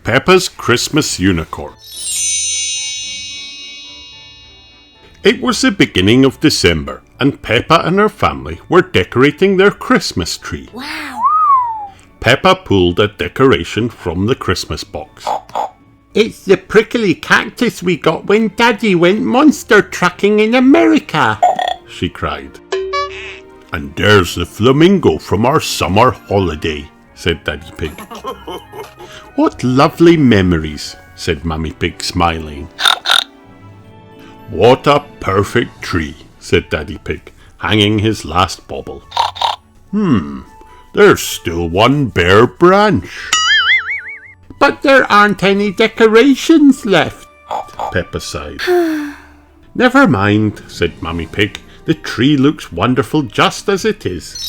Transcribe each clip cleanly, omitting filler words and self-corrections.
Peppa's Christmas Unicorn. It was the beginning of December, and Peppa and her family were decorating their Christmas tree. Wow! Peppa pulled a decoration from the Christmas box. It's the prickly cactus we got when Daddy went monster trucking in America, she cried. And there's the flamingo from our summer holiday, said Daddy Pig. What lovely memories, said Mummy Pig, smiling. What a perfect tree, said Daddy Pig, hanging his last bauble. There's still one bare branch. But there aren't any decorations left, Peppa sighed. Never mind, said Mummy Pig. The tree looks wonderful just as it is.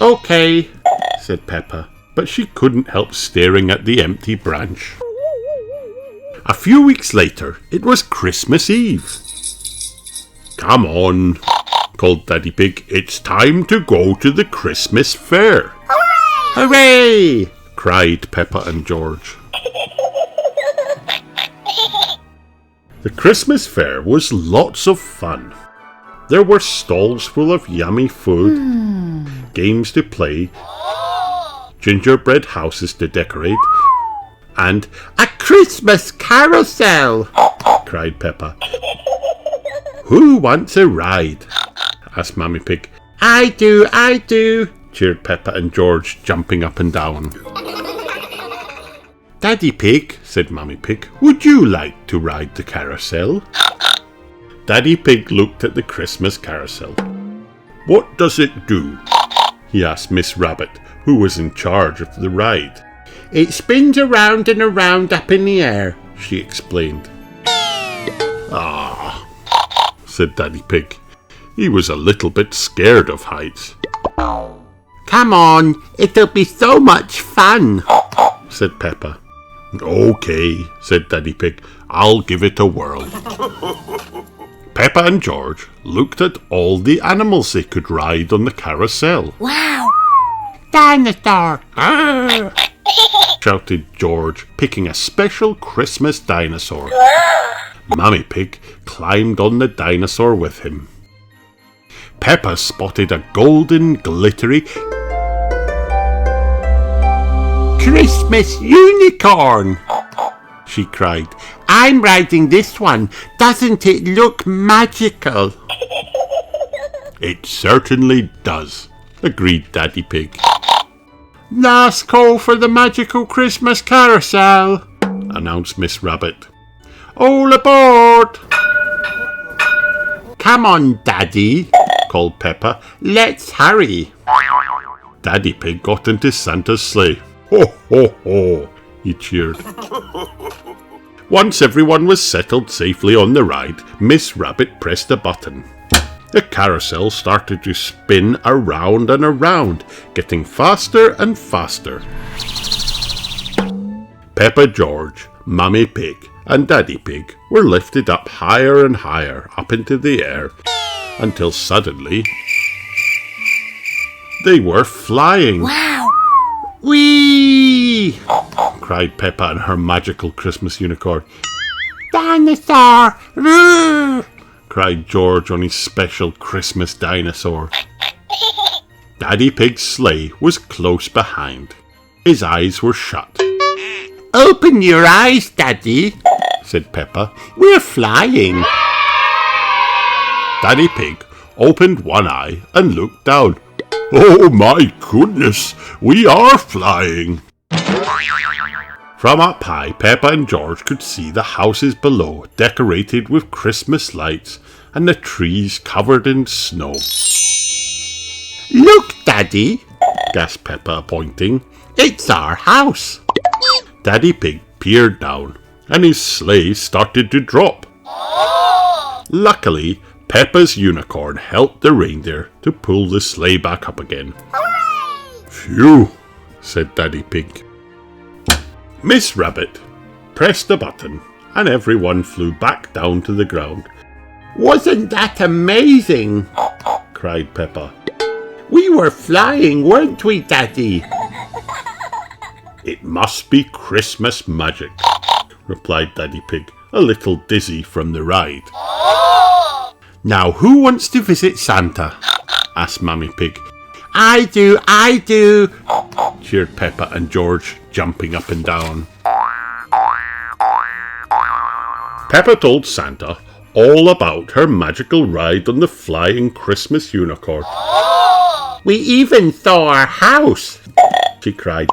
Okay, said Peppa, but she couldn't help staring at the empty branch. A few weeks later, it was Christmas Eve. Come on, called Daddy Pig. It's time to go to the Christmas fair. Hooray! Cried Peppa and George. The Christmas fair was lots of fun. There were stalls full of yummy food, games to play, gingerbread houses to decorate, and a Christmas carousel! cried Peppa. Who wants a ride? Asked Mummy Pig. I do, cheered Peppa and George, jumping up and down. Daddy Pig, said Mummy Pig, would you like to ride the carousel? Daddy Pig looked at the Christmas carousel. What does it do? He asked Miss Rabbit, who was in charge of the ride. It spins around and around up in the air, she explained. Ah, said Daddy Pig. He was a little bit scared of heights. Come on, it'll be so much fun, said Peppa. Okay, said Daddy Pig. I'll give it a whirl. Peppa and George looked at all the animals they could ride on the carousel. Wow! Dinosaur! Shouted George, picking a special Christmas dinosaur. Mummy Pig climbed on the dinosaur with him. Peppa spotted a golden, glittery Christmas unicorn! She cried. I'm riding this one. Doesn't it look magical? It certainly does, agreed Daddy Pig. Last call for the magical Christmas carousel, announced Miss Rabbit. All aboard! Come on, Daddy, called Peppa. Let's hurry. Daddy Pig got into Santa's sleigh. Ho, ho, ho, he cheered. Once everyone was settled safely on the ride, Miss Rabbit pressed a button. The carousel started to spin around and around, getting faster and faster. Peppa, George, Mummy Pig, and Daddy Pig were lifted up higher and higher up into the air, until suddenly they were flying. Wow! Whee! cried Peppa and her magical Christmas unicorn. Dinosaur! Roar! cried George on his special Christmas dinosaur. Daddy Pig's sleigh was close behind. His eyes were shut. Open your eyes, Daddy, said Peppa. We're flying. Daddy Pig opened one eye and looked down. Oh my goodness, we are flying! From up high, Peppa and George could see the houses below, decorated with Christmas lights, and the trees covered in snow. Look, Daddy, gasped Peppa, pointing. It's our house. Daddy Pig peered down, and his sleigh started to drop. Luckily, Peppa's unicorn helped the reindeer to pull the sleigh back up again. Phew, said Daddy Pig. Miss Rabbit pressed a button and everyone flew back down to the ground. Wasn't that amazing? cried Peppa. We were flying, weren't we, Daddy? It must be Christmas magic, replied Daddy Pig, a little dizzy from the ride. Now who wants to visit Santa? Asked Mummy Pig. I do, cheered Peppa and George, jumping up and down. Peppa told Santa all about her magical ride on the flying Christmas unicorn. We even saw our house, she cried.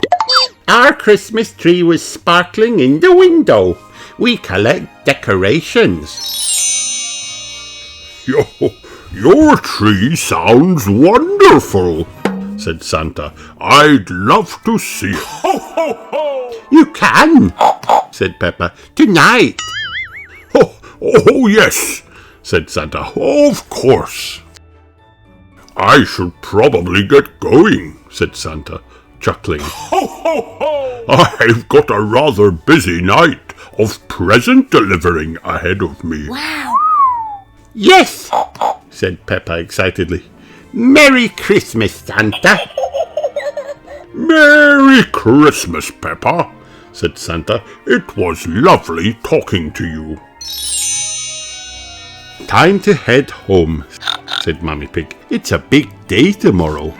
Our Christmas tree was sparkling in the window. We collect decorations. Your tree sounds wonderful, said Santa. I'd love to see it. Ho, ho, ho! You can, said Peppa, tonight. Oh, yes, said Santa. Of course. I should probably get going, said Santa, chuckling. Ho, ho, ho! I've got a rather busy night of present delivering ahead of me. Wow! Yes, said Peppa excitedly. Merry Christmas, Santa. Merry Christmas, Peppa, said Santa. It was lovely talking to you. Time to head home, said Mummy Pig. It's a big day tomorrow.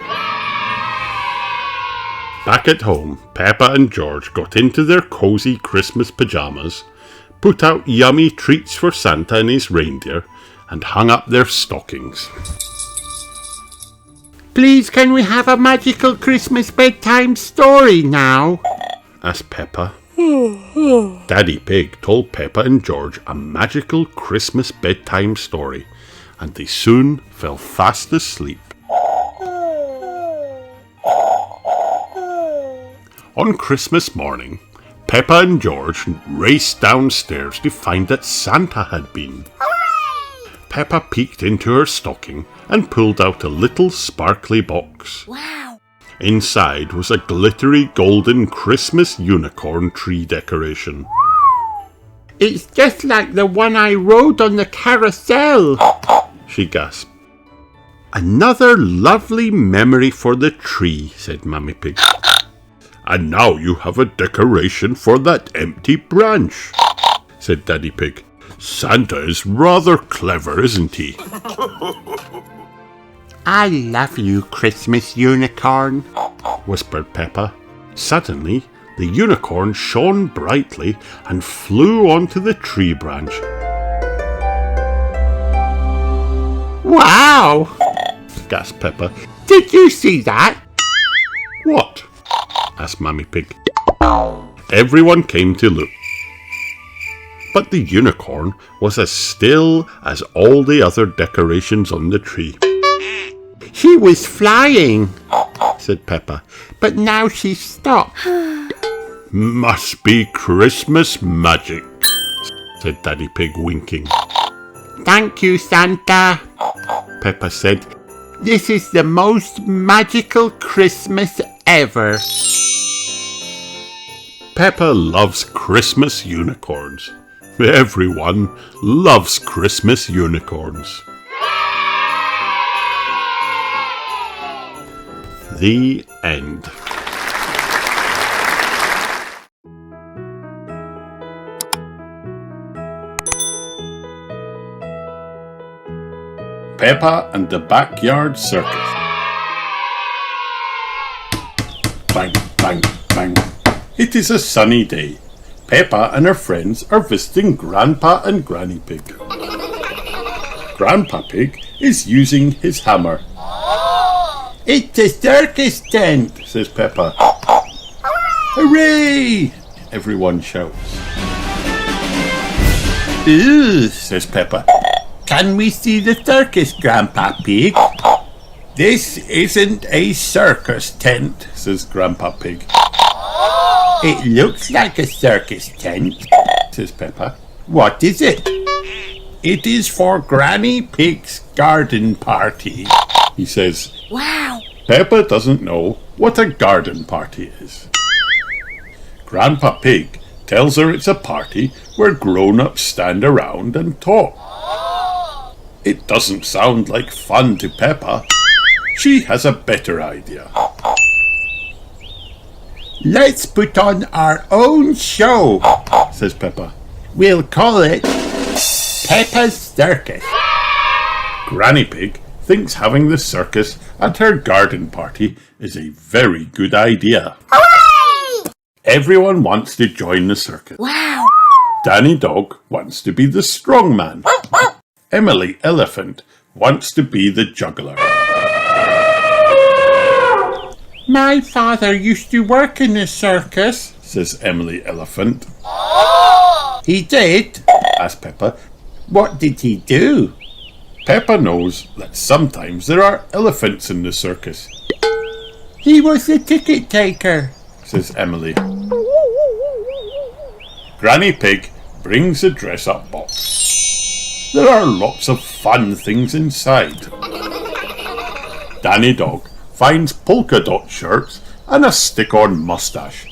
Back at home, Peppa and George got into their cosy Christmas pyjamas, put out yummy treats for Santa and his reindeer, and hung up their stockings. Please, can we have a magical Christmas bedtime story now? Asked Peppa. Daddy Pig told Peppa and George a magical Christmas bedtime story, and they soon fell fast asleep. On Christmas morning, Peppa and George raced downstairs to find that Santa had been. Peppa peeked into her stocking and pulled out a little sparkly box. Wow! Inside was a glittery golden Christmas unicorn tree decoration. It's just like the one I rode on the carousel, she gasped. Another lovely memory for the tree, said Mummy Pig. And now you have a decoration for that empty branch, said Daddy Pig. Santa is rather clever, isn't he? I love you, Christmas unicorn, whispered Peppa. Suddenly, the unicorn shone brightly and flew onto the tree branch. Wow! gasped Peppa. Did you see that? What? asked Mummy Pig. Everyone came to look. But the unicorn was as still as all the other decorations on the tree. She was flying, said Peppa, but now she's stopped. Must be Christmas magic, said Daddy Pig, winking. Thank you, Santa, Peppa said. This is the most magical Christmas ever. Peppa loves Christmas unicorns. Everyone loves Christmas unicorns. The end. Peppa and the Backyard Circus. Bang, bang, bang. It is a sunny day. Peppa and her friends are visiting Grandpa and Granny Pig. Grandpa Pig is using his hammer. It's a circus tent, says Peppa. Hooray! Everyone shouts. Ooh, says Peppa. Can we see the circus, Grandpa Pig? This isn't a circus tent, says Grandpa Pig. It looks like a circus tent, says Peppa. What is it? It is for Granny Pig's garden party, he says. Wow! Peppa doesn't know what a garden party is. Grandpa Pig tells her it's a party where grown-ups stand around and talk. It doesn't sound like fun to Peppa. She has a better idea. Let's put on our own show, says Peppa. We'll call it Peppa's Circus. Granny Pig thinks having the circus at her garden party is a very good idea. Hooray! Everyone wants to join the circus. Wow! Danny Dog wants to be the strong man. Emily Elephant wants to be the juggler. My father used to work in the circus, Says Emily Elephant. He did? Asked Peppa. What did he do? Peppa knows that sometimes there are elephants in the circus. He was the ticket taker. Says Emily. Granny Pig brings the dress-up box. There are lots of fun things inside. Danny Dog finds polka dot shirts and a stick-on mustache.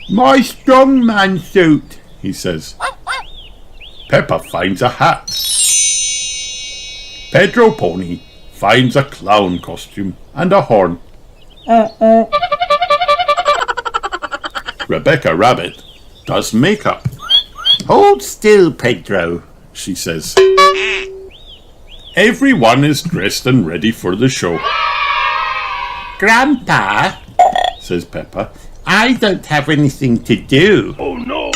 My strongman suit, He says. Peppa finds a hat. Pedro Pony finds a clown costume and a horn. Rebecca Rabbit does makeup. Hold still, Pedro. She says. Everyone is dressed and ready for the show. Grandpa, Says Peppa. I don't have anything to do. Oh no!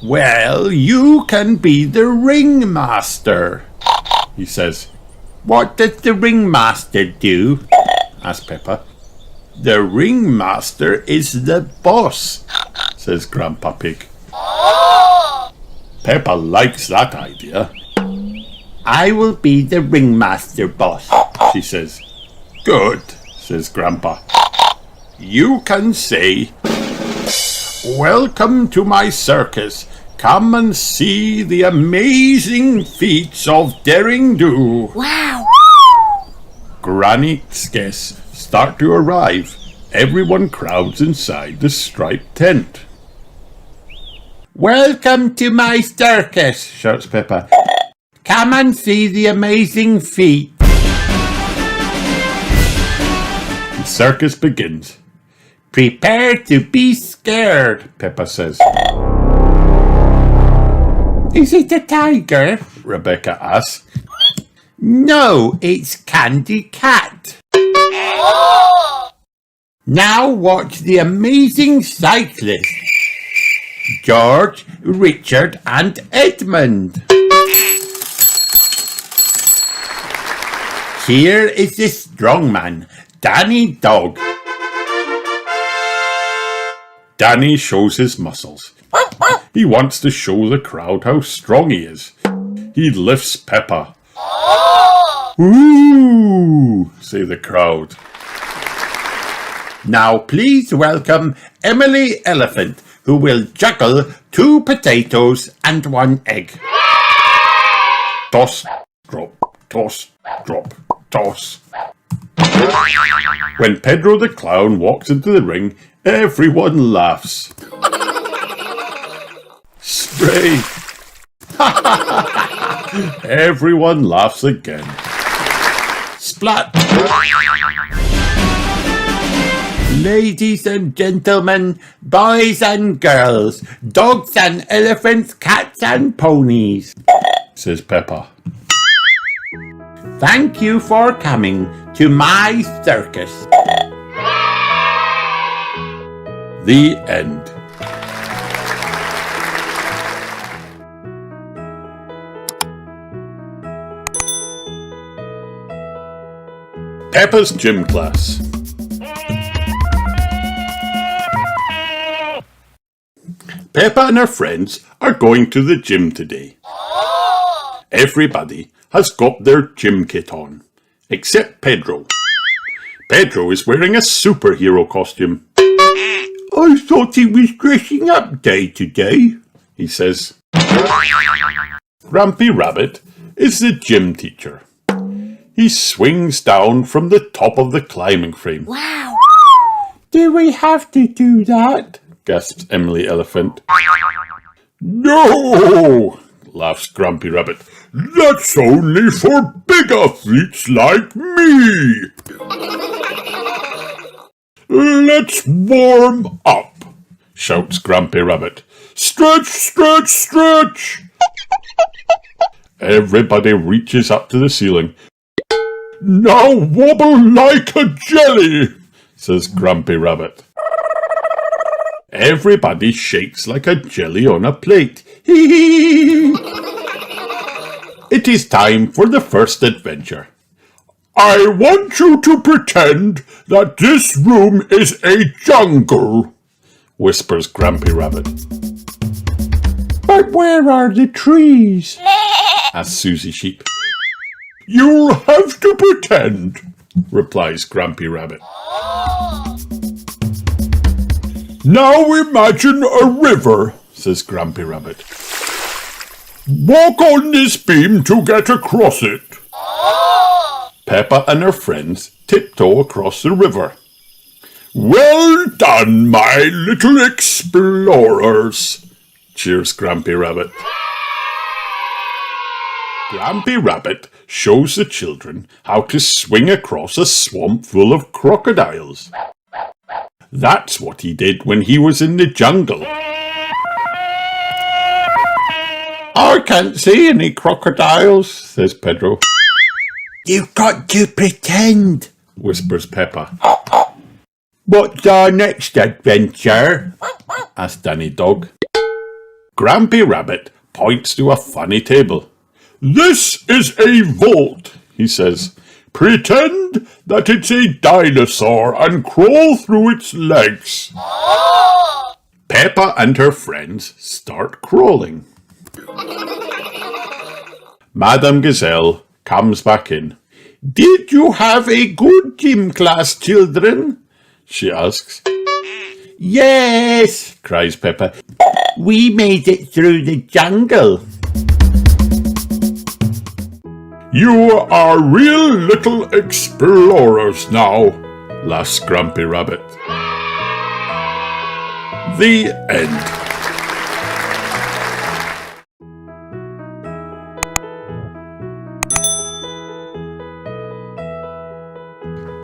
Well, you can be the ringmaster. He says. What does the ringmaster do? Asked Peppa. The ringmaster is the boss. Says Grandpa Pig. Peppa likes that idea. I will be the ringmaster boss. She says. Good, says Grandpa. You can say, welcome to my circus. Come and see the amazing feats of Daring Do. Wow! Granny's guests start to arrive. Everyone crowds inside the striped tent. Welcome to my circus, Shouts Peppa. come and see the amazing feat. The circus begins. Prepare to be scared. Peppa says. Is it a tiger? Rebecca asks. No, it's Candy Cat. Now watch the amazing cyclists. George, Richard and Edmund. Here is the strong man, Danny Dog. Danny shows his muscles. He wants to show the crowd how strong he is. He lifts Peppa. Ooh, say the crowd. Now please welcome Emily Elephant, who will juggle 2 potatoes and 1 egg. Toss, drop, toss, drop, toss. When Pedro the Clown walks into the ring, everyone laughs. Spray! Everyone laughs again. Splat! Ladies and gentlemen, boys and girls, dogs and elephants, cats and ponies, Says Peppa. thank you for coming to my circus. The end. Peppa's gym class. Peppa and her friends are going to the gym today. Everybody has got their gym kit on, except Pedro. Pedro is wearing a superhero costume. I thought he was dressing up day to day, He says. Grampy Rabbit is the gym teacher. He swings down from the top of the climbing frame. Wow! Do we have to do that? Gasps Emily Elephant. No! Laughs Grumpy Rabbit. That's only for big athletes like me! Let's warm up, shouts Grumpy Rabbit. Stretch, stretch, stretch! Everybody reaches up to the ceiling. Now wobble like a jelly, says Grumpy Rabbit. Everybody shakes like a jelly on a plate. Hee hee! It is time for the first adventure. I want you to pretend that this room is a jungle, whispers Grumpy Rabbit. But where are the trees? asks Susie Sheep. You'll have to pretend, replies Grumpy Rabbit. Now imagine a river, says Grumpy Rabbit. Walk on this beam to get across it. Peppa and her friends tiptoe across the river. Well done, my little explorers, cheers Grumpy Rabbit. Grumpy Rabbit shows the children how to swing across a swamp full of crocodiles. That's what he did when he was in the jungle. I can't see any crocodiles, says Pedro. You've got to pretend, whispers Peppa. What's our next adventure? asks Danny Dog. Grumpy Rabbit points to a funny table. This is a vault, he says. Pretend that it's a dinosaur and crawl through its legs. Peppa and her friends start crawling. Madame Gazelle comes back in. Did you have a good gym class, children? she asks. Yes, cries Peppa. We made it through the jungle. You are real little explorers now, laughs Grumpy Rabbit. The end.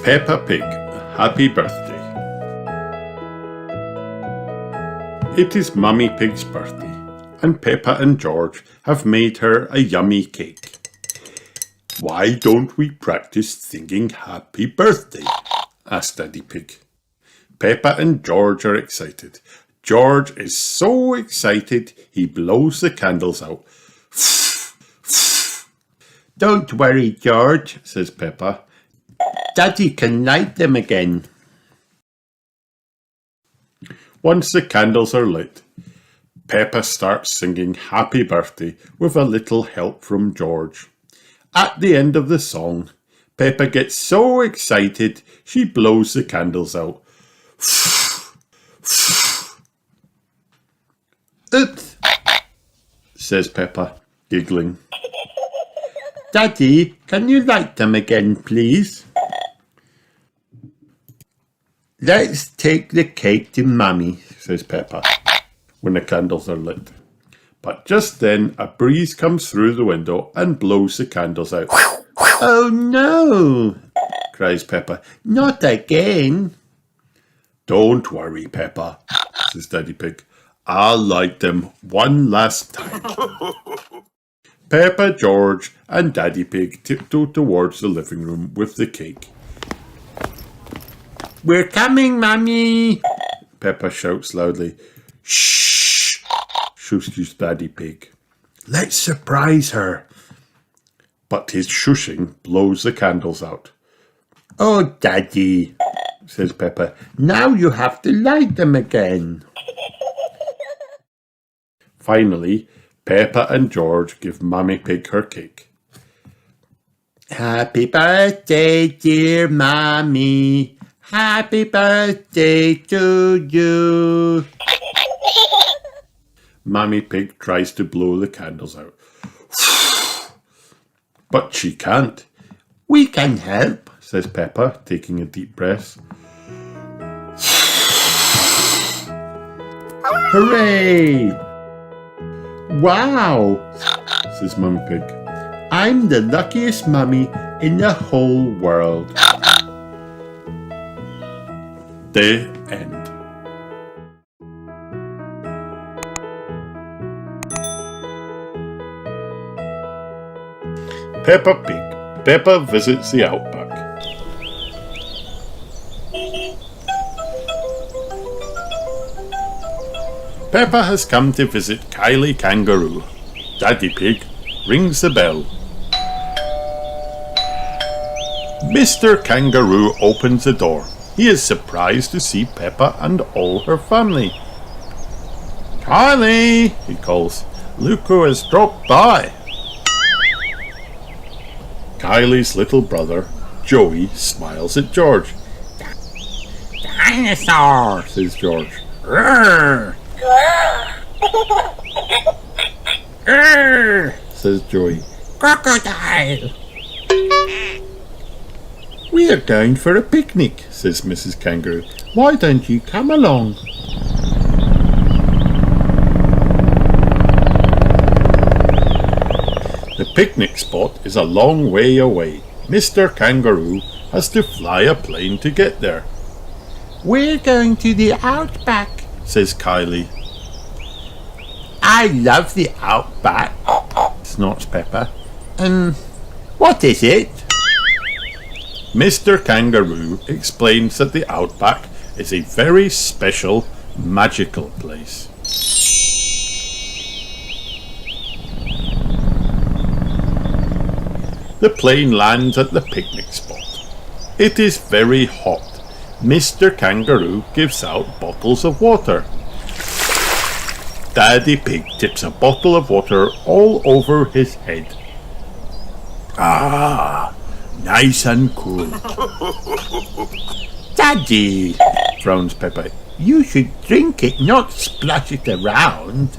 Peppa Pig, happy birthday. It is Mummy Pig's birthday, and Peppa and George have made her a yummy cake. Why don't we practice singing happy birthday? asked Daddy Pig. Peppa and George are excited. George is so excited he blows the candles out. Don't worry, George, says Peppa. Daddy can light them again. Once the candles are lit, Peppa starts singing Happy Birthday with a little help from George. At the end of the song, Peppa gets so excited she blows the candles out. Oops, says Peppa, giggling. Daddy, can you light them again, please? Let's take the cake to Mummy, says Peppa, when the candles are lit. But just then a breeze comes through the window and blows the candles out. Oh no, cries Peppa. Not again. Don't worry, Peppa, says Daddy Pig. I'll light them one last time. Peppa, George and Daddy Pig tiptoe towards the living room with the cake. We're coming, Mummy, Peppa shouts loudly. Shh, shushes Daddy Pig. Let's surprise her. But his shushing blows the candles out. Oh, Daddy, says Peppa. Now you have to light them again. Finally, Peppa and George give Mummy Pig her cake. Happy birthday, dear Mummy. Happy birthday to you. Mummy Pig tries to blow the candles out. But she can't. We can help, says Peppa, taking a deep breath. Hooray! Wow, says Mummy Pig. I'm the luckiest mummy in the whole world. The end. Peppa Pig. Peppa visits the outback. Peppa has come to visit Kylie Kangaroo. Daddy Pig rings the bell. Mr. Kangaroo opens the door. He is surprised to see Peppa and all her family. Kylie, he calls, look who has dropped by. Kylie's little brother, Joey, smiles at George. Dinosaur, Says George. Grrr. Grrr. Says Joey. Crocodile. We are going for a picnic, says Mrs. Kangaroo. Why don't you come along? The picnic spot is a long way away. Mr. Kangaroo has to fly a plane to get there. We're going to the outback, Says Kylie. I love the outback, Snorts Peppa. What is it? Mr. Kangaroo explains that the outback is a very special, magical place. The plane lands at the picnic spot. It is very hot. Mr. Kangaroo gives out bottles of water. Daddy Pig tips a bottle of water all over his head. Ah, nice and cool. Daddy, Frowns Peppa. you should drink it, not splash it around.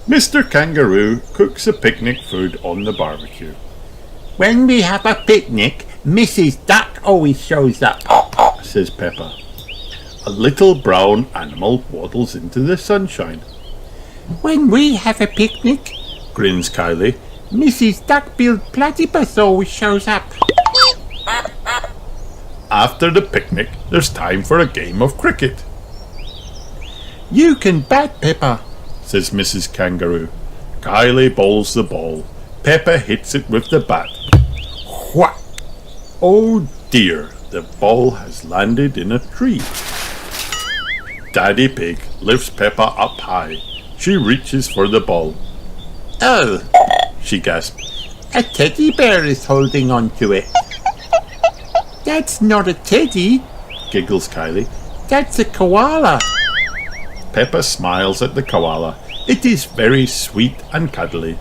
Mr. Kangaroo cooks the picnic food on the barbecue. When we have a picnic, Mrs. Duck always shows up, Says Peppa. A little brown animal waddles into the sunshine. When we have a picnic, Grins Kylie. Mrs. Duck-billed Platypus always shows up. After the picnic, there's time for a game of cricket, You can bat, Peppa. says Mrs. Kangaroo. Kylie bowls the ball. Peppa hits it with the bat. Whack! Oh dear, the ball has landed in a tree. Daddy Pig lifts Peppa up high. She reaches for the ball. Oh, She gasps. a teddy bear is holding on to it. That's not a teddy, Giggles Kylie. that's a koala. Peppa smiles at the koala. It is very sweet and cuddly.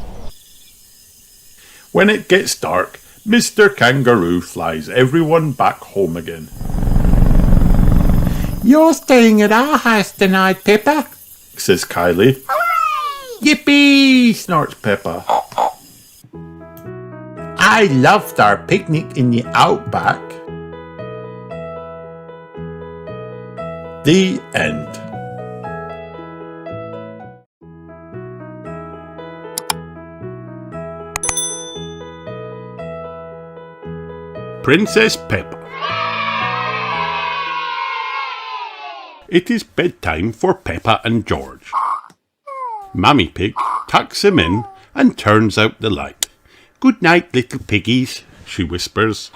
When it gets dark, Mr. Kangaroo flies everyone back home again. You're staying at our house tonight, Peppa. Says Kylie. Yippee, snorts Peppa. I loved our picnic in the outback. The end. Princess Peppa. It is bedtime for Peppa and George. Mummy Pig tucks him in and turns out the light. Good night, little piggies, she whispers.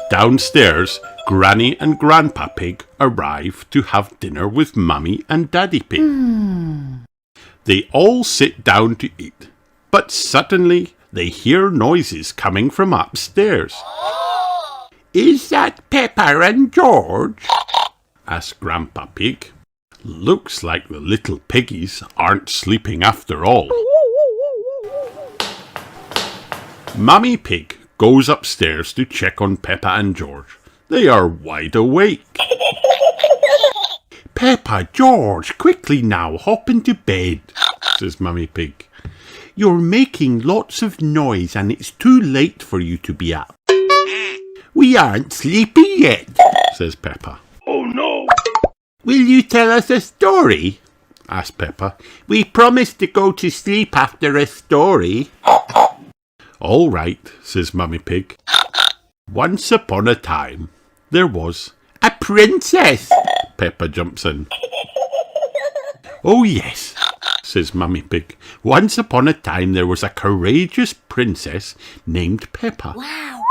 Downstairs, Granny and Grandpa Pig arrive to have dinner with Mummy and Daddy Pig. They all sit down to eat, but suddenly they hear noises coming from upstairs. Is that Peppa and George? Asks Grandpa Pig. Looks like the little piggies aren't sleeping after all. Mummy Pig goes upstairs to check on Peppa and George. They are wide awake. Peppa, George, quickly now, hop into bed, Says Mummy Pig. You're making lots of noise and it's too late for you to be up. We aren't sleepy yet, Says Peppa. Oh no! Will you tell us a story? Asks Peppa. We promised to go to sleep after a story. All right, says Mummy Pig. Once upon a time, there was princess, Peppa jumps in. Oh yes, says Mummy Pig. Once upon a time there was a courageous princess named Peppa. Wow.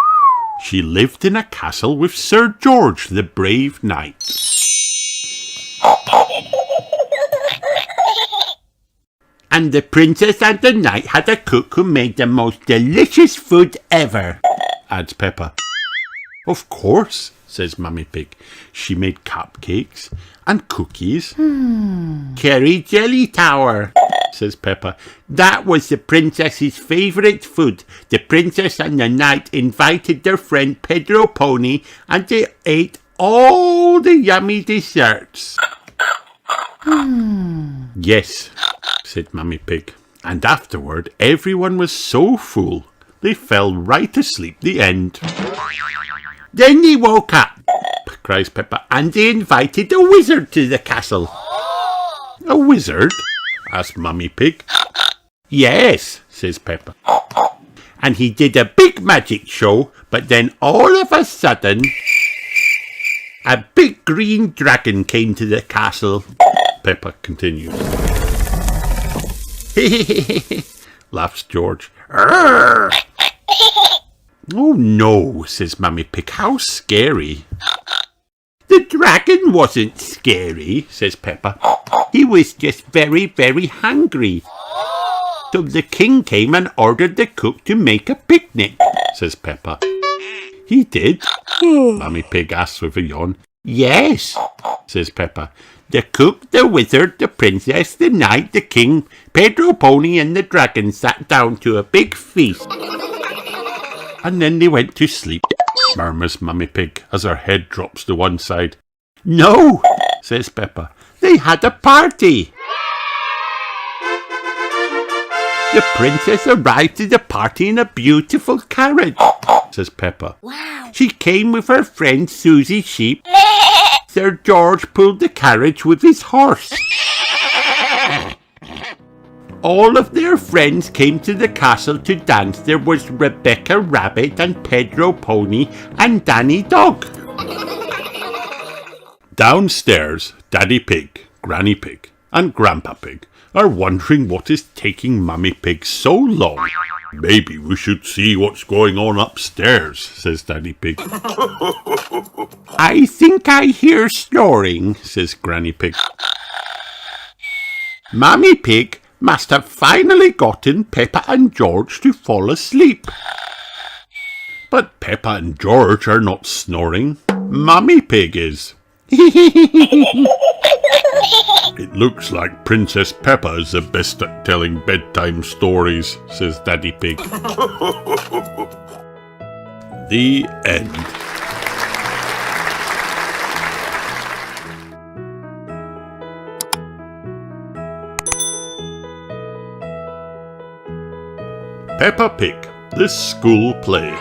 She lived in a castle with Sir George, the brave knight. And the princess and the knight had a cook who made the most delicious food ever, adds Peppa. Of course, says Mummy Pig. She made cupcakes and cookies. Cherry jelly tower, says Peppa. That was the princess's favourite food. The princess and the knight invited their friend Pedro Pony and they ate all the yummy desserts. Yes, said Mummy Pig. And afterward everyone was so full they fell right asleep. The end. Then they woke up, cries Peppa, and they invited a wizard to the castle. A wizard? asked Mummy Pig. Yes, says Peppa. And he did a big magic show, but then all of a sudden, a big green dragon came to the castle. Peppa continues. Laughs George. Arr! Oh no, says Mummy Pig, how scary. The dragon wasn't scary, says Peppa. He was just very, very hungry. So the king came and ordered the cook to make a picnic, says Peppa. He did? Mummy Pig asks with a yawn. Yes, says Peppa. The cook, the wizard, the princess, the knight, the king, Pedro Pony and the dragon sat down to a big feast. And then they went to sleep, murmurs Mummy Pig as her head drops to one side. No, says Peppa. They had a party. The princess arrived to the party in a beautiful carriage, says Peppa. Wow. She came with her friend Susie Sheep. Sir George pulled the carriage with his horse. All of their friends came to the castle to dance. There was Rebecca Rabbit and Pedro Pony and Danny Dog. Downstairs, Daddy Pig, Granny Pig and Grandpa Pig are wondering what is taking Mummy Pig so long. Maybe we should see what's going on upstairs, says Daddy Pig. I think I hear snoring, says Granny Pig. Mummy Pig must have finally gotten Peppa and George to fall asleep. But Peppa and George are not snoring. Mummy Pig is. It looks like Princess Peppa is the best at telling bedtime stories, says Daddy Pig. The end. Peppa Pig, the school play.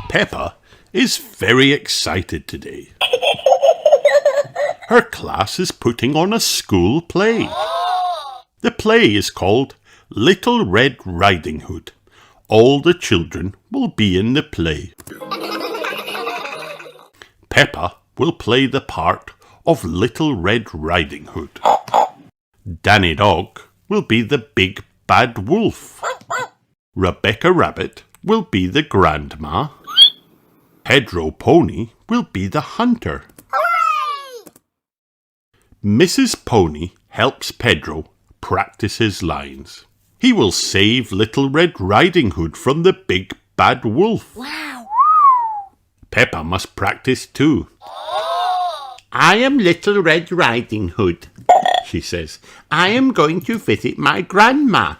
Peppa is very excited today. Her class is putting on a school play. The play is called Little Red Riding Hood. All the children will be in the play. Peppa will play the part of Little Red Riding Hood. Danny Dog will be the big bad wolf. Rebecca Rabbit will be the grandma. Pedro Pony will be the hunter. Mrs. Pony helps Pedro practice his lines. He will save Little Red Riding Hood from the big bad wolf. Wow. Peppa must practice too. I am Little Red Riding Hood, she says. I am going to visit my grandma.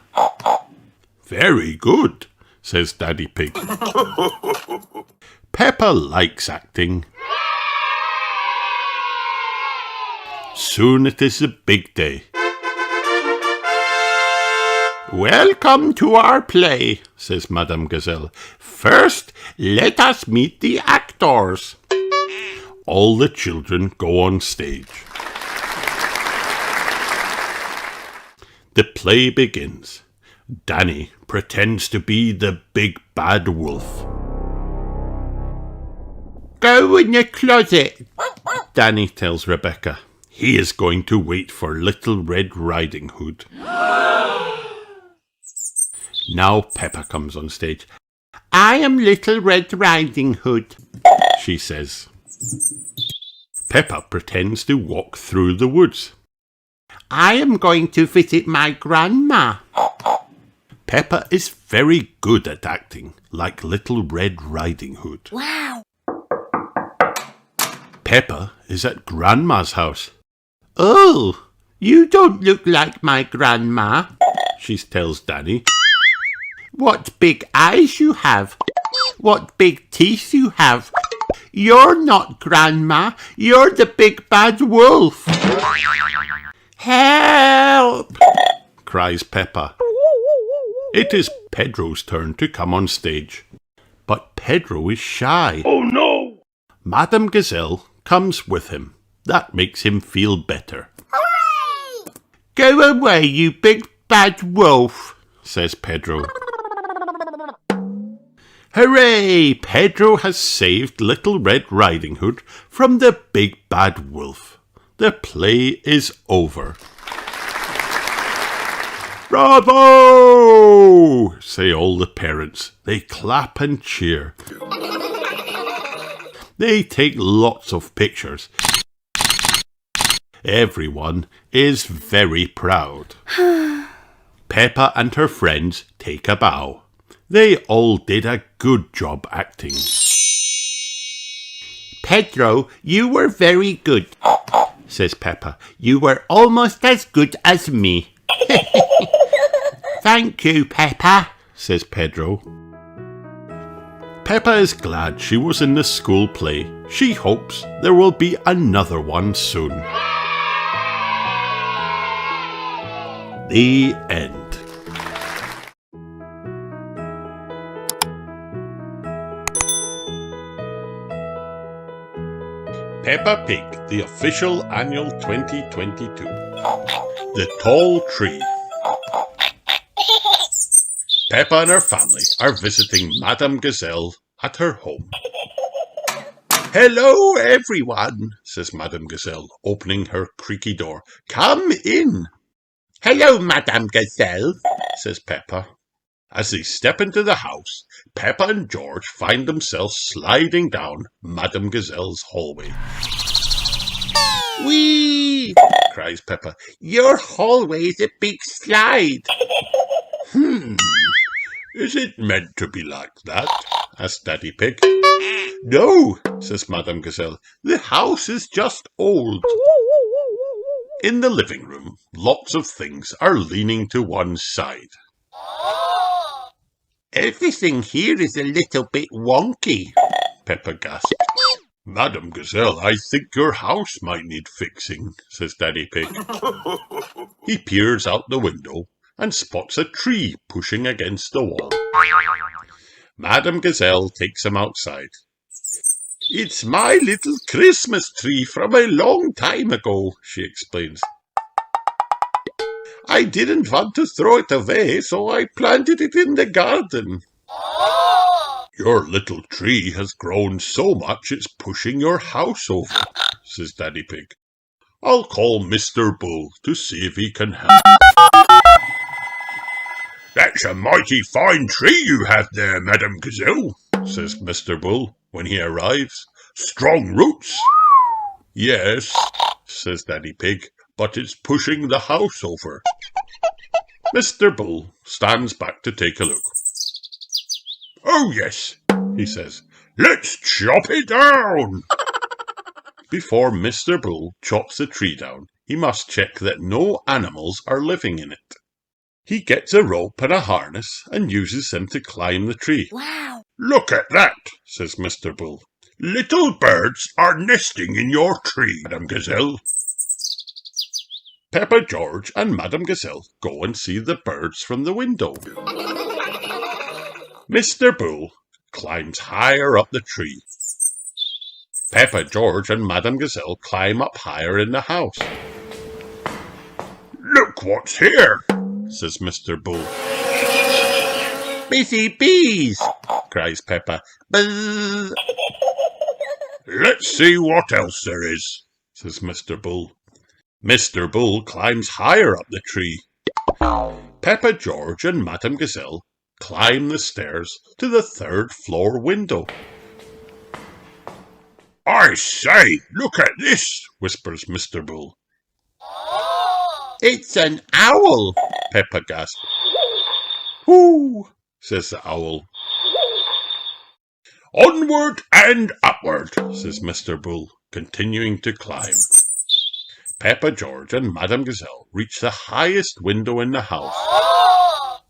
Very good, says Daddy Pig. Peppa likes acting. Soon it is a big day. Welcome to our play, says Madame Gazelle. First, let us meet the actors. All the children go on stage. The play begins. Danny pretends to be the big bad wolf. Go in the closet, Danny tells Rebecca. He is going to wait for Little Red Riding Hood. Now Peppa comes on stage. I am Little Red Riding Hood, she says. Peppa pretends to walk through the woods. I am going to visit my grandma. Peppa is very good at acting, like Little Red Riding Hood. Wow! Peppa is at Grandma's house. Oh, you don't look like my grandma, she tells Danny. What big eyes you have. What big teeth you have. You're not Grandma. You're the big bad wolf. Help! Cries Peppa. It is Pedro's turn to come on stage. But Pedro is shy. Oh no! Madame Gazelle comes with him. That makes him feel better. Hooray! Go away, you big bad wolf, says Pedro. Hooray! Pedro has saved Little Red Riding Hood from the big bad wolf. The play is over. Bravo! Say all the parents. They clap and cheer. They take lots of pictures. Everyone is very proud. Peppa and her friends take a bow. They all did a good job acting. Pedro, you were very good, says Peppa. You were almost as good as me. Thank you, Peppa, says Pedro. Peppa is glad she was in the school play. She hopes there will be another one soon. The end. Peppa Pig, the official annual 2022. The Tall Tree. Peppa and her family are visiting Madame Gazelle at her home. Hello, everyone, says Madame Gazelle, opening her creaky door. Come in. Hello, Madame Gazelle, says Peppa. As they step into the house, Peppa and George find themselves sliding down Madame Gazelle's hallway. Whee! Cries Peppa. Your hallway is a big slide. Is it meant to be like that? Asked Daddy Pig. No, says Madame Gazelle. The house is just old. In the living room, lots of things are leaning to one side. Everything here is a little bit wonky, Peppa gasped. Madame Gazelle, I think your house might need fixing, says Daddy Pig. He peers out the window and spots a tree pushing against the wall. Madame Gazelle takes him outside. It's my little Christmas tree from a long time ago, she explains. I didn't want to throw it away, so I planted it in the garden. Your little tree has grown so much it's pushing your house over, says Daddy Pig. I'll call Mr. Bull to see if he can help. That's a mighty fine tree you have there, Madame Gazelle, says Mr. Bull when he arrives. Strong roots. Yes, says Daddy Pig, but it's pushing the house over. Mr. Bull stands back to take a look. Oh, yes, he says. Let's chop it down. Before Mr. Bull chops the tree down, he must check that no animals are living in it. He gets a rope and a harness and uses them to climb the tree. Wow! Look at that, says Mr. Bull. Little birds are nesting in your tree, Madame Gazelle. Peppa, George and Madame Gazelle go and see the birds from the window. Mr. Bull climbs higher up the tree. Peppa, George and Madame Gazelle climb up higher in the house. Look what's here, says Mr. Bull. Busy bees, cries Peppa. Buzz. Let's see what else there is, says Mr. Bull. Mr. Bull climbs higher up the tree. Peppa, George, and Madame Gazelle climb the stairs to the third floor window. I say, look at this, whispers Mr. Bull. It's an owl, Peppa gasped. Whoo, says the owl. Onward and upward, says Mr. Bull, continuing to climb. Peppa, George, and Madame Gazelle reach the highest window in the house.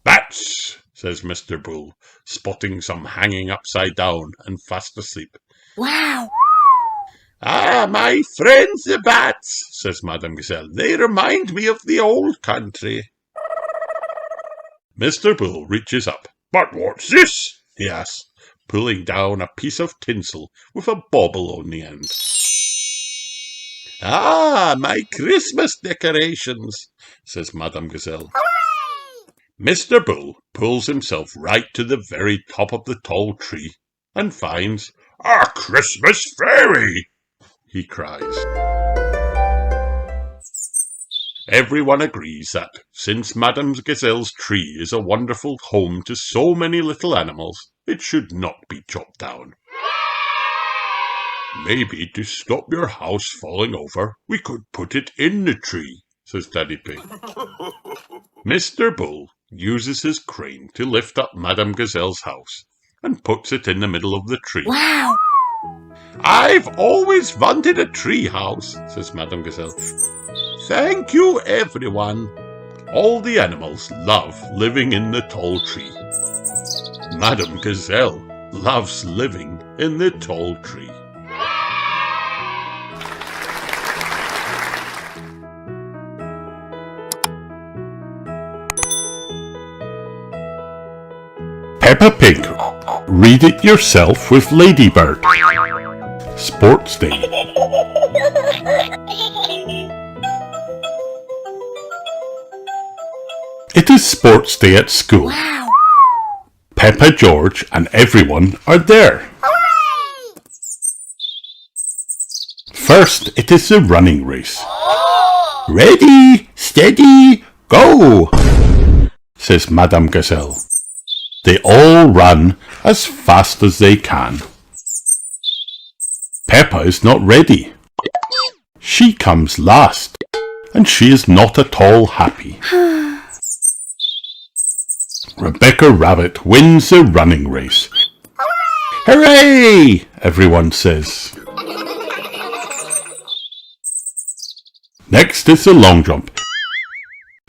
Bats, says Mr. Bull, spotting some hanging upside down and fast asleep. Wow! Ah, my friends the bats, says Madame Gazelle. They remind me of the old country. Mr. Bull reaches up. But what's this? He asks, pulling down a piece of tinsel with a bauble on the end. Ah, my Christmas decorations, says Madame Gazelle. Hooray! Mr. Bull pulls himself right to the very top of the tall tree and finds a Christmas fairy, he cries. Everyone agrees that, since Madame Gazelle's tree is a wonderful home to so many little animals, it should not be chopped down. Maybe to stop your house falling over, we could put it in the tree, says Daddy Pig. Mr. Bull uses his crane to lift up Madame Gazelle's house and puts it in the middle of the tree. Wow! I've always wanted a tree house, says Madame Gazelle. Thank you, everyone. All the animals love living in the tall tree. Madame Gazelle loves living in the tall tree. Peppa Pig. Read it yourself with Ladybird. Sports Day. It is sports day at school. Wow! Peppa, George, and everyone are there. Hooray! First, it is the running race. Ready, steady, go, says Madame Gazelle. They all run as fast as they can. Peppa is not ready. She comes last, and she is not at all happy. Rebecca Rabbit wins the running race. Hooray! Everyone says. Next is the long jump.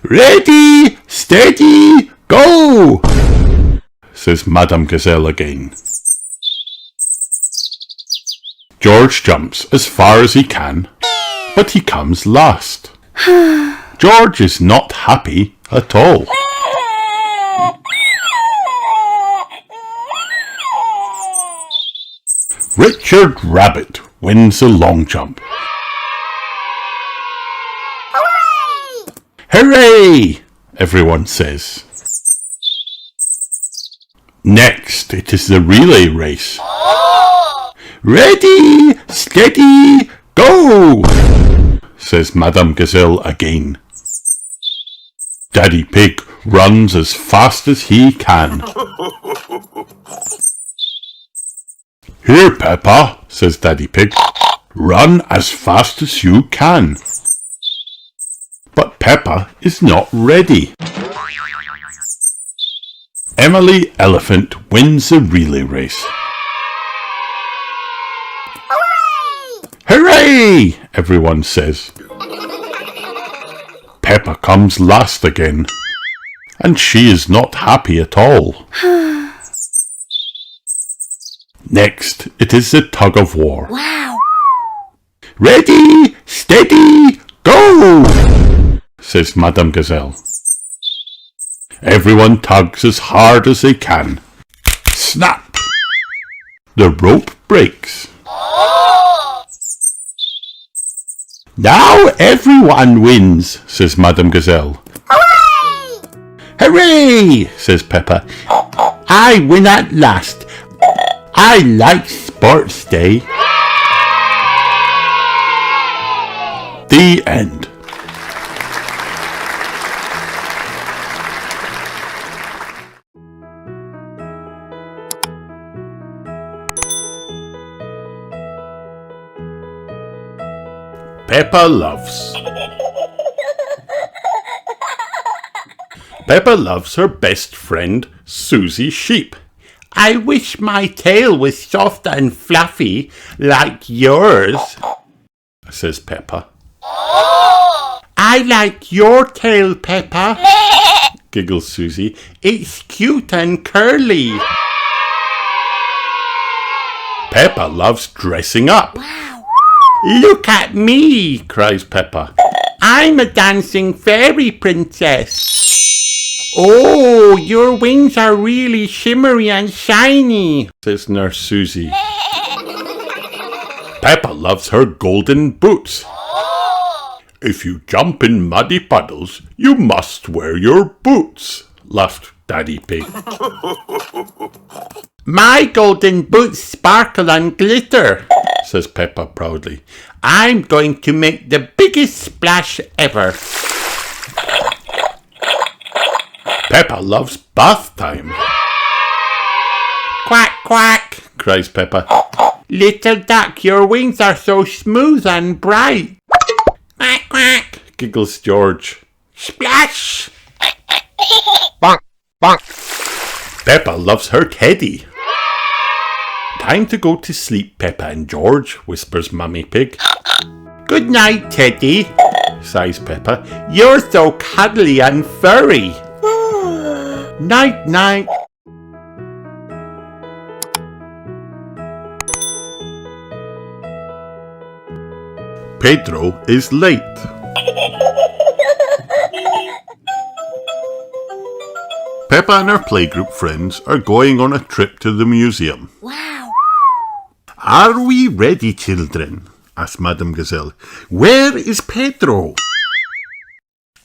Ready, steady, go, says Madame Gazelle again. George jumps as far as he can, but he comes last. George is not happy at all. Richard Rabbit wins the long jump. Hooray! Hooray! Everyone says. Next, it is the relay race. Ready, steady, go, says Madame Gazelle again. Daddy Pig runs as fast as he can. Here, Peppa, says Daddy Pig. Run as fast as you can. But Peppa is not ready. Emily Elephant wins the relay race. Hooray! Hooray! Everyone says. Peppa comes last again, and she is not happy at all. Next, it is the tug of war. Wow! Ready, steady, go, says Madame Gazelle. Everyone tugs as hard as they can. Snap! The rope breaks. Now everyone wins, says Madame Gazelle. Hooray! Hooray, says Peppa. I win at last. I like sports day. The end. Peppa loves. Peppa loves her best friend, Susie Sheep. I wish my tail was soft and fluffy like yours, says Peppa. I like your tail, Peppa, Giggles Susie. it's cute and curly. Peppa loves dressing up. Look at me, Cries Peppa. I'm a dancing fairy princess. Oh, your wings are really shimmery and shiny, Says Nurse Susie. Peppa loves her golden boots. If you jump in muddy puddles, you must wear your boots, laughed Daddy Pig. My golden boots sparkle and glitter, Says Peppa proudly. I'm going to make the biggest splash ever. Peppa loves bath time. Quack, quack, Cries Peppa. little duck, your wings are so smooth and bright. Quack, quack, Giggles George. splash. Peppa loves her teddy. Time to go to sleep, Peppa and George, whispers Mummy Pig. Good night, Teddy. Sighs Peppa. You're so cuddly and furry. Night, night. Pedro is late. Peppa and her playgroup friends are going on a trip to the museum. Wow. Are we ready, children? Asked Madame Gazelle. Where is Pedro?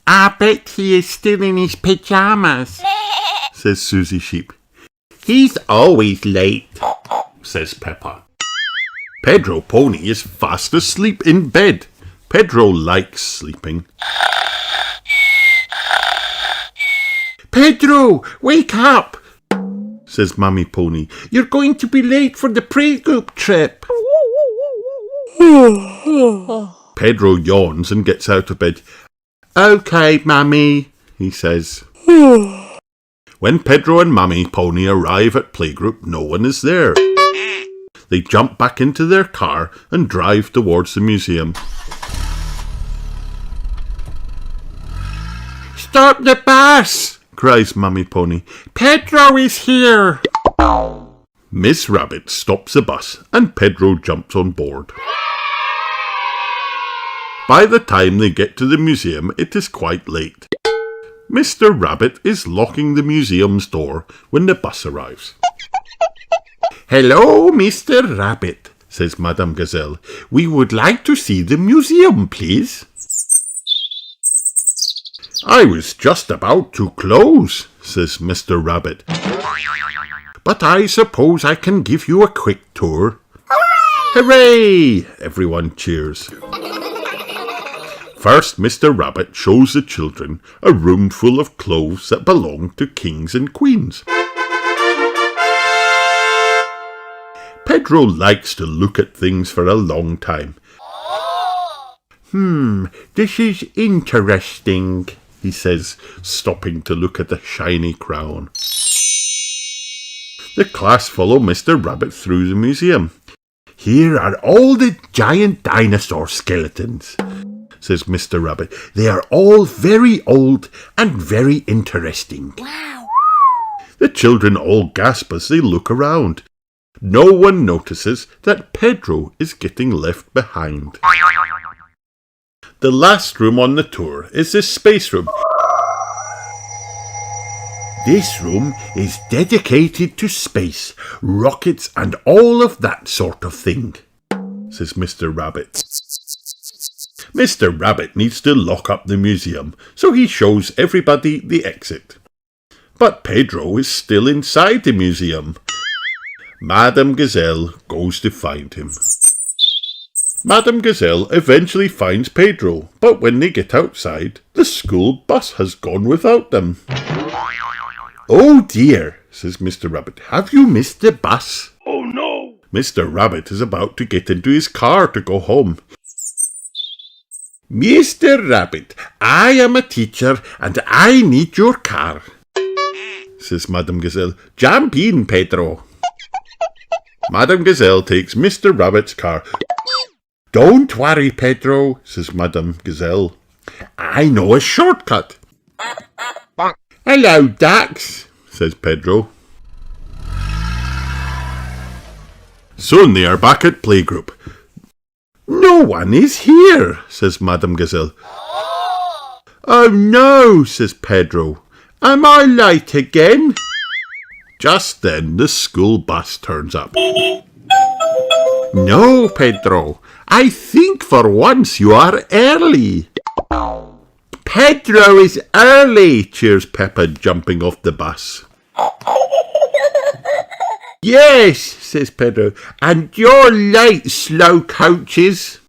I bet he is still in his pyjamas, Says Susie Sheep. he's always late. Says Peppa. Pedro Pony is fast asleep in bed. Pedro likes sleeping. Pedro, wake up, Says Mummy Pony. you're going to be late for the playgroup trip. Pedro yawns and gets out of bed. Okay, Mummy, He says. When Pedro and Mummy Pony arrive at playgroup, no one is there. They jump back into their car and drive towards the museum. stop the bus, Cries Mummy Pony. Pedro is here. Miss Rabbit stops the bus and Pedro jumps on board. By the time they get to the museum, it is quite late. Mr. Rabbit is locking the museum's door when the bus arrives. Hello, Mr. Rabbit, Says Madame Gazelle. we would like to see the museum, please. I was just about to close, says Mr. Rabbit. But I suppose I can give you a quick tour. Hooray! Everyone cheers. First, Mr. Rabbit shows the children a room full of clothes that belong to kings and queens. Pedro likes to look at things for a long time. This is interesting, He says, stopping to look at the shiny crown. The class follow Mr. Rabbit through the museum. Here are all the giant dinosaur skeletons, says Mr. Rabbit. They are all very old and very interesting. Wow. The children all gasp as they look around. No one notices that Pedro is getting left behind. The last room on the tour is the space room. This room is dedicated to space, rockets and all of that sort of thing, says Mr. Rabbit. Mr. Rabbit needs to lock up the museum, so he shows everybody the exit. But Pedro is still inside the museum. Madame Gazelle goes to find him. Madame Gazelle eventually finds Pedro, but when they get outside, the school bus has gone without them. "Oh dear," says Mr. Rabbit, "have you missed the bus?" Oh no! Mr. Rabbit is about to get into his car to go home. "Mr. Rabbit, I am a teacher and I need your car," says Madame Gazelle. "Jump in, Pedro." Madame Gazelle takes Mr. Rabbit's car. "Don't worry, Pedro," says Madame Gazelle. "I know a shortcut." "Hello, ducks," says Pedro. Soon they are back at playgroup. "No one is here," says Madame Gazelle. "Oh no," says Pedro. "Am I late again?" Just then the school bus turns up. "No, Pedro, I think for once you are early." "Pedro is early," cheers Peppa, jumping off the bus. "Yes," says Pedro, "and you're late, slow coaches."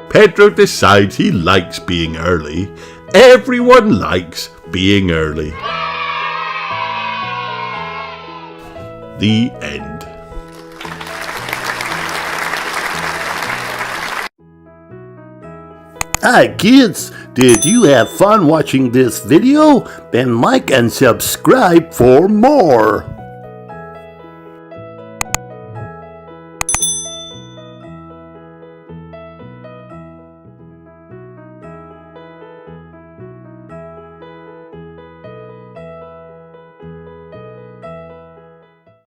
Pedro decides he likes being early. Everyone likes being early. The end. Hi kids, did you have fun watching this video? Then like and subscribe for more.